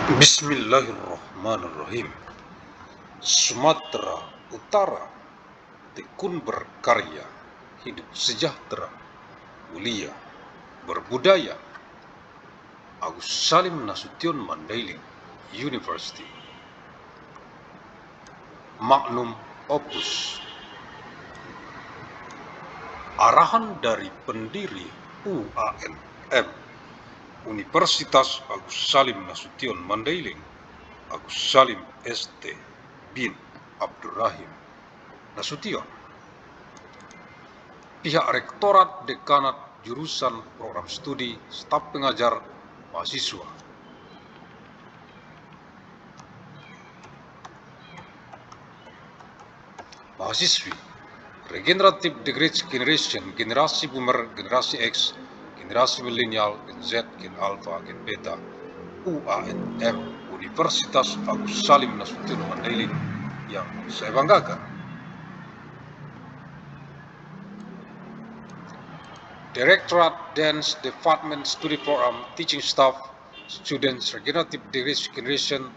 Bismillahirrahmanirrahim. Sumatera Utara tekun berkarya, hidup sejahtera, mulia, berbudaya. Agus Salim Nasution Mandailing University. Magnum Opus. Arahan dari pendiri UANM Universitas Agus Salim Nasution Mandailing, Agus Salim ST bin Abdurrahim Nasution. Pihak Rektorat Dekanat Jurusan Program Studi Staf Pengajar Mahasiswa. Mahasiswi Regenerative Degrees Generation, generasi Boomer, generasi X, generasi Millennial, Gen Z, Gen Alpha, Gen Beta, UANM Universitas Agus Salim Nasution Mandailing yang saya banggakan. Directorate Dance Department Study Program Teaching Staff Students Regenerative Degrees Generation,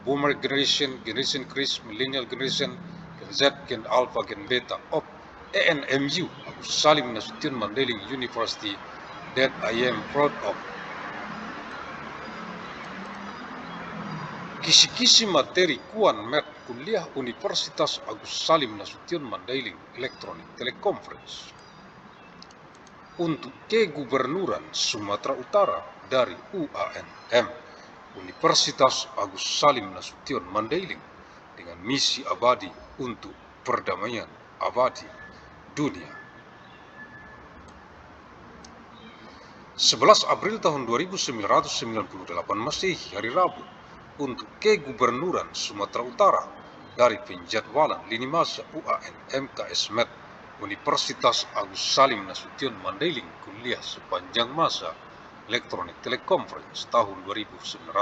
Boomer Generation, Generation Chris, Millennial Generation, Gen Z, Gen Alpha, Gen Beta of ANMU Agus Salim Nasution Mandailing University that I am proud of. Kisi-kisi materi Kuan Met Kuliah Universitas Agus Salim Nasution Mandailing Electronic Teleconference untuk Kegubernuran Sumatera Utara dari UANM Universitas Agus Salim Nasution Mandailing dengan misi abadi untuk perdamaian abadi dunia. 11 April tahun 2998 Masehi, hari Rabu, untuk Kegubernuran Sumatera Utara dari penjadwalan lini masa UANM KS Met Universitas Agus Salim Nasution Mandailing kuliah sepanjang masa Electronic Teleconference tahun 1998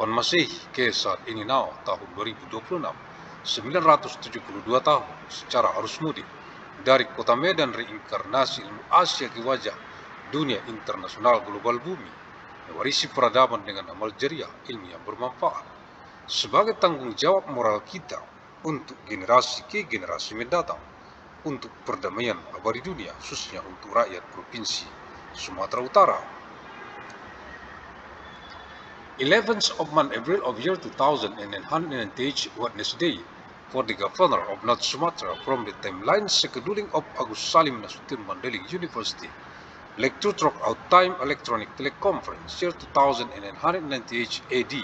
Masehi ke saat ini tahun 2026, 972 tahun secara arus mudik dari kota Medan, reinkarnasi ilmu Asia ke wajah dunia internasional global bumi, mewarisi peradaban dengan amal jariah ilmu yang bermanfaat sebagai tanggung jawab moral kita untuk generasi ke generasi mendatang, untuk perdamaian abadi dunia, khususnya untuk rakyat Provinsi Sumatera Utara. 11th of month April of year 2098 Wednesday for the Governor of North Sumatra from the timeline scheduling of Agus Salim Nasution Mandailing University. Lecture throughout time electronic teleconference year 2998 AD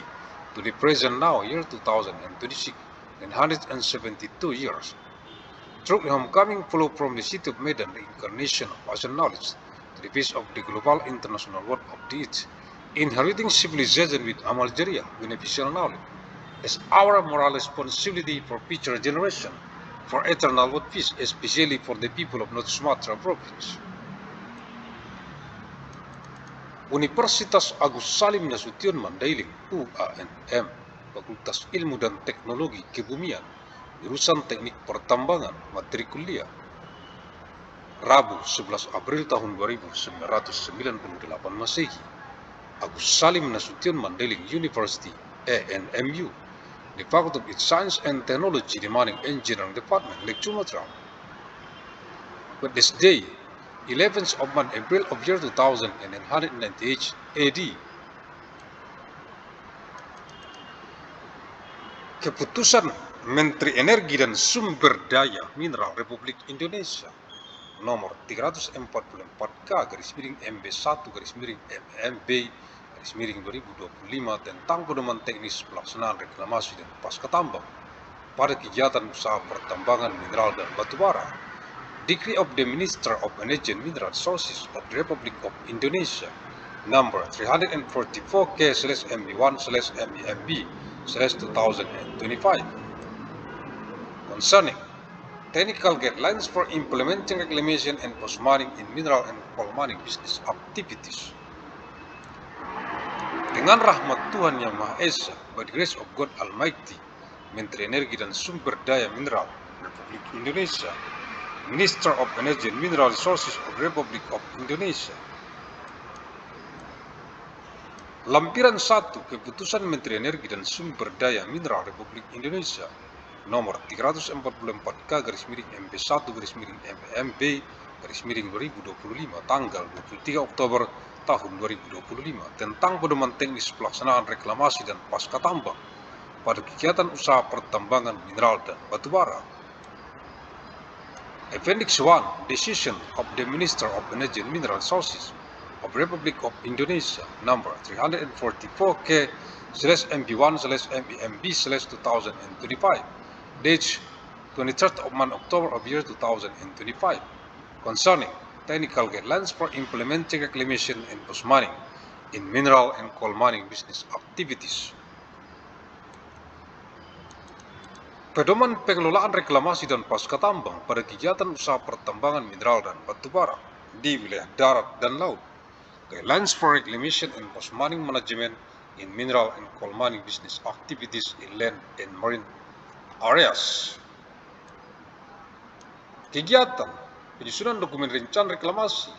to the present now year 2026. 172 years. Through the homecoming flow from the city of Medan, the incarnation of Asian knowledge to the face of the global international world of deeds, inheriting civilization with amal jariah, beneficial knowledge, as our moral responsibility for future generation, for eternal world peace, especially for the people of North Sumatra Province. Universitas Agus Salim Nasution Mandailing UANM, Fakultas Ilmu dan Teknologi Kebumian, jurusan Teknik Pertambangan, materi kuliah. Rabu 11 April tahun 1998 Masehi, Agus Salim Nasution Mandailing University ANMU, the Faculty of Science and Technology demanding Engineering Department, Lake Sumatra. Wednesday, 11th of month April of year 2998 AD. Keputusan Menteri Energi dan Sumber Daya Mineral Republik Indonesia nomor 340/4K/MB1/MB/2025 tentang pedoman teknis pelaksanaan reklamasi dan pasca tambang pada kegiatan usaha pertambangan mineral dan batu bara. Decree of the Minister of Energy and Mineral Resources of the Republic of Indonesia number 344K/MB1/MEMB/2025 concerning technical guidelines for implementing reclamation and post-mining in mineral and coal mining business activities. Dengan rahmat Tuhan Yang Maha Esa, by the grace of God Almighty, Menteri Energi dan Sumber Daya Mineral Republik Indonesia, Minister of Energy and Mineral Resources of the Republic of Indonesia, Lampiran 1 Keputusan Menteri Energi dan Sumber Daya Mineral Republik Indonesia nomor 344-MB1-MB garis miring 2025 tanggal 23 Oktober tahun 2025 tentang pedoman teknis pelaksanaan reklamasi dan pasca tambang pada kegiatan usaha pertambangan mineral dan batubara. Appendix 1 Decision of the Minister of Energy and Mineral Resources of Republic of Indonesia number 344/MB1/MEMB/2025 date 23rd of October of year 2025 concerning technical guidelines for implementing reclamation and post-mining in mineral and coal mining business activities. Pedoman pengelolaan reklamasi dan pasca tambang pada kegiatan usaha pertambangan mineral dan batubara di wilayah darat dan laut. Guidelines for reclamation and post-mining management in mineral and coal mining business activities in land and marine areas. Kegiatan penyusunan dokumen rencana reklamasi,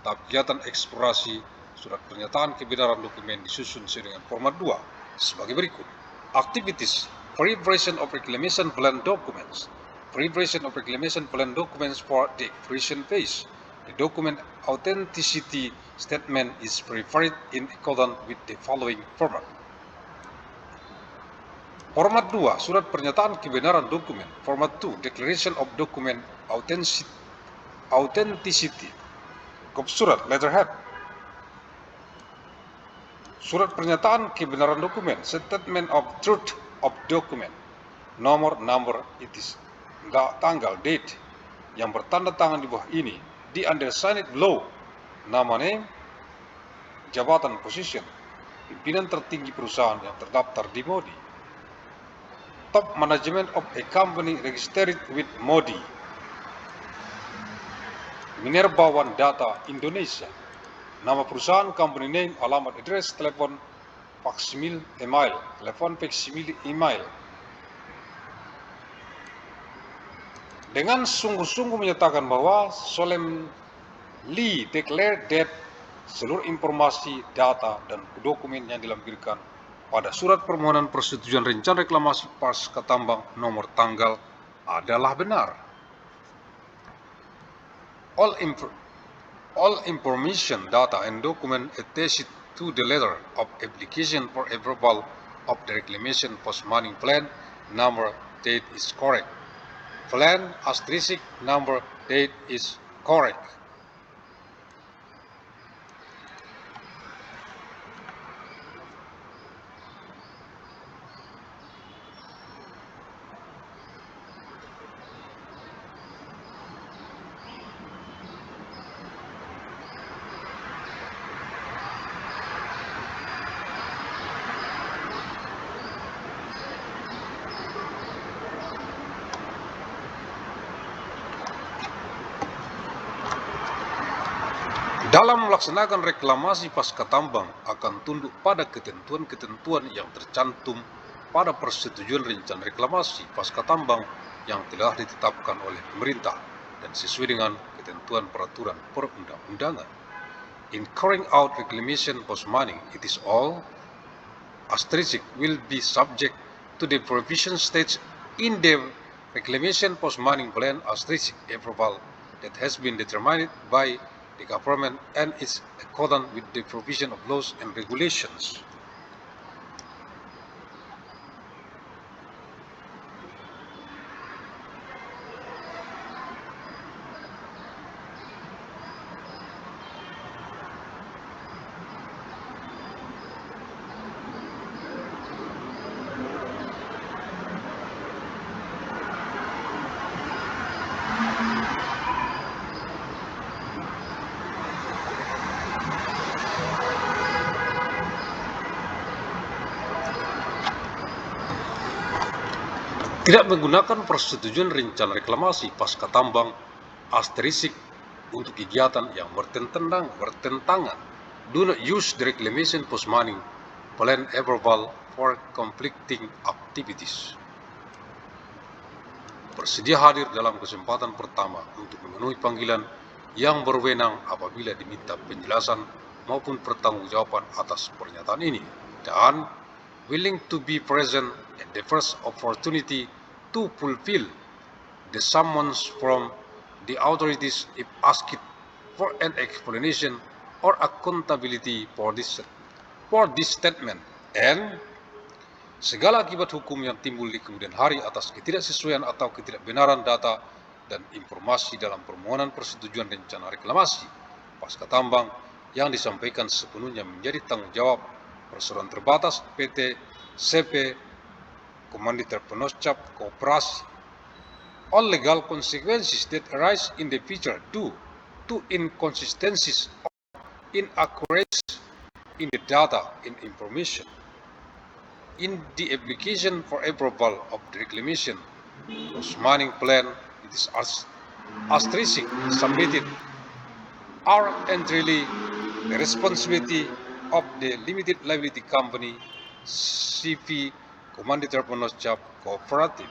tahap kegiatan eksplorasi, surat pernyataan kebenaran dokumen disusun sesuai dengan format 2 sebagai berikut. Activities: preparation of reclamation plan documents. Preparation of reclamation plan documents for the exploration phase. The document authenticity statement is prepared in accordance with the following format. Format 2, surat pernyataan kebenaran dokumen. Format 2, declaration of document authenticity. Kop surat, letterhead. Surat pernyataan kebenaran dokumen, statement of truth of document, nomor, it is, tanggal, date, yang bertanda tangan di bawah ini, di undersigned below, nama, name, jabatan, position, pimpinan tertinggi perusahaan yang terdaftar di MODI, top management of a company registered with MODI, Minerba One Data Indonesia, nama perusahaan, company name, alamat, address, telepon, faksimil, email, telepon faksimil, email. Dengan sungguh-sungguh menyatakan bahwa solemnly declare that seluruh informasi, data, dan dokumen yang dilampirkan pada surat permohonan persetujuan rencana reklamasi pasca tambang nomor tanggal adalah benar. All information, data, and document attached to the letter of application for approval of the reclamation post-mining plan number date is correct. Plan asterisk number date is correct. Dalam melaksanakan reklamasi pasca tambang akan tunduk pada ketentuan-ketentuan yang tercantum pada persetujuan rencana reklamasi pasca tambang yang telah ditetapkan oleh pemerintah dan sesuai dengan ketentuan peraturan perundang-undangan. In carrying out reclamation post-mining, it is all asterisk will be subject to the provision stated in the reclamation post-mining plan asterisk approval that has been determined by the government and is accordant with the provision of laws and regulations. Tidak menggunakan persetujuan rencana reklamasi pasca tambang asterisk untuk kegiatan yang bertentangan. Do not use the reclamation post-mining plan approval for conflicting activities. Bersedia hadir dalam kesempatan pertama untuk memenuhi panggilan yang berwenang apabila diminta penjelasan maupun pertanggungjawaban atas pernyataan ini, dan willing to be present at the first opportunity to fulfill the summons from the authorities if asked for an explanation or accountability for this statement, and segala akibat hukum yang timbul di kemudian hari atas ketidaksesuaian atau ketidakbenaran data dan informasi dalam permohonan persetujuan rencana reklamasi pasca tambang yang disampaikan sepenuhnya menjadi tanggung jawab perseroan terbatas PT CP Komanditer Penoscap Koperasi. All legal consequences that arise in the future due to inconsistencies or inaccuracies in the data and information in the application for approval of the reclamation whose mining plan it is asterisk submitted are entirely the responsibility of the limited liability company CP Komanditer Penoscap Cooperative.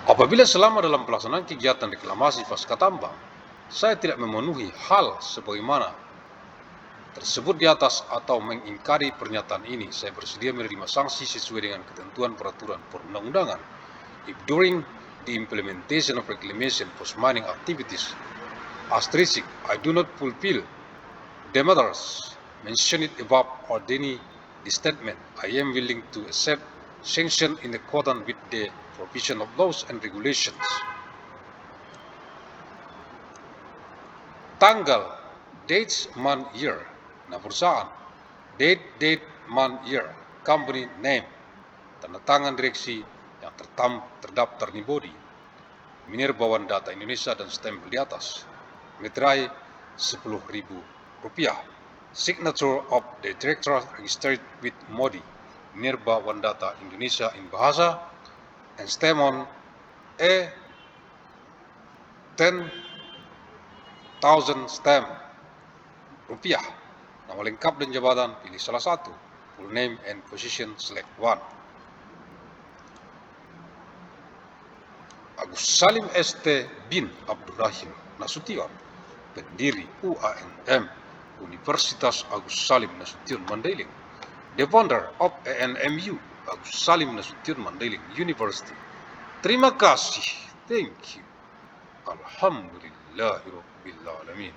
Apabila selama dalam pelaksanaan kegiatan reklamasi pasca tambang, saya tidak memenuhi hal sebagaimana tersebut di atas atau mengingkari pernyataan ini, saya bersedia menerima sanksi sesuai dengan ketentuan peraturan perundang-undangan. If during the implementation of reclamation post-mining activities, asterisk, I do not fulfill the matters mentioned above or deny the statement, I am willing to accept sanction in accordance with the provision of laws and regulations. Tanggal, dates, month, year. Nah, perusahaan, date, month, year. Company name, tanda tangan direksi yang terdaftar di body, Minerba Wandata Indonesia dan stempel di atas. Meterai Rp10.000. Signature of the director registered with MODI, Minerba Wandata Indonesia in bahasa, and stamp on a 10,000 stamp rupiah. Nama lengkap dan jabatan pilih salah satu. Full name and position select one. Agus Salim ST bin Abdurrahim Nasution, pendiri UANM Universitas Agus Salim Nasution Mandailing, the founder of ANMU Agus Salim Nasution Mandailing University. Terima kasih. Thank you. Alhamdulillahirabbil alamin.